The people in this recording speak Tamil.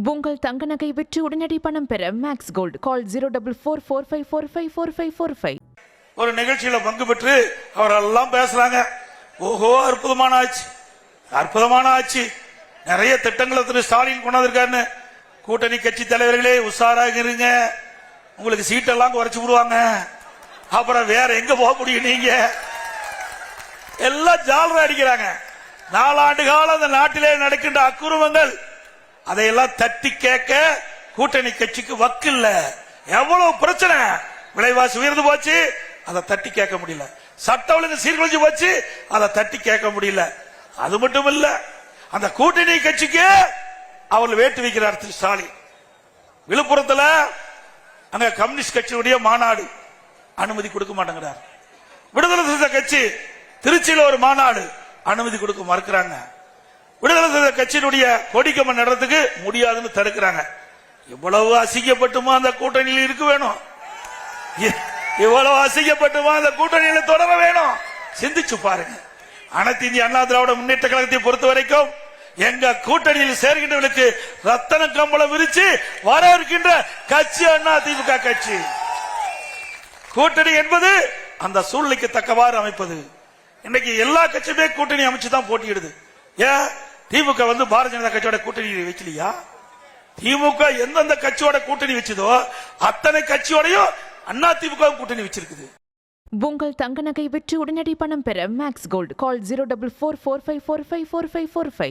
உங்கள் தங்க நகை விற்று உடனடி பணம் பெற மேக்ஸ் கோல்ட் கால் 04445454545. ஒரு நிகழ்ச்சியில பங்கு பெற்று அவரெல்லாம் பேசுறாங்க. ஓஹோ, அற்புதமான ஆட்சி, அற்புதமான ஆட்சி, நிறைய திட்டங்களை திரு ஸ்டாலின் கொண்டாந்துருக்காருன்னு. கூட்டணி கட்சி தலைவர்களே உஷாராக இருங்க, உங்களுக்கு சீட்டெல்லாம் குறைச்சு விடுவாங்க. அப்புறம் வேற எங்க போக முடியும்? நீங்க எல்லாம் ஜாலரா அடிக்கிறாங்க. 4 ஆண்டு காலம் அந்த நாட்டிலே நடக்கின்ற அக்குறுமங்கள் அதையெல்லாம் தட்டி கேட்க கூட்டணி கட்சிக்கு வக்கு இல்ல. எவ்வளவு பிரச்சனை, விலைவாசி உயர்ந்து போச்சு, அதை தட்டி கேட்க முடியல. சட்ட ஒழுங்கு சீர்குலைஞ்சு போச்சு, அதை தட்டி கேட்க முடியல. அது மட்டும் இல்ல, அந்த கூட்டணி கட்சிக்கு அவர்கள் வேட்டு வைக்கிறார் திரு ஸ்டாலின். விழுப்புரத்தில் அங்க கம்யூனிஸ்ட் கட்சியுடைய மாநாடு, அனுமதி கொடுக்க மாட்டேங்கிறார். விடுதலை சிறுத்தை கட்சி திருச்சியில் ஒரு மாநாடு, அனுமதி கொடுக்க மறுக்கிறாங்க. விடுதலை சிறுத்தை கட்சியினுடைய கொடிக்கம்பம் நடத்துக்கு முடியாதுன்னு தடுக்கிறாங்க. இவ்வளவு அசிங்கப்பட்டுமா அந்த கூட்டணியில் இருக்க வேணும்? இவ்வளவு அசிங்கப்பட்டுமா அந்த கூட்டணியில் தொடர வேணும்? சிந்திச்சு பாருங்க. அனைத்து இந்திய அண்ணா திராவிட முன்னேற்ற கழகத்தை பொறுத்த வரைக்கும் எங்க கூட்டணியில் சேர்கின்றவர்களுக்கு ரத்தன கம்பளம் விரிச்சு வர இருக்கின்ற கட்சி அண்ணா திமுக கட்சி. கூட்டணி என்பது அந்த சூழ்நிலைக்கு தக்கவாறு அமைப்பது. இன்னைக்கு எல்லா கட்சியுமே கூட்டணி அமைச்சுதான் போட்டியிடுது. ஏன் திமுக பாரதிய ஜனதா கட்சியோட கூட்டணி வைக்கலையா? திமுக எந்தெந்த கட்சியோட கூட்டணி வச்சதோ அத்தனை கட்சியோடையும் அண்ணா திமுக கூட்டணி வச்சிருக்குது. உங்கள் தங்க நகை விற்று உடனடி பணம் பெற மேக்ஸ் கோல்ட் கால் 04445454545.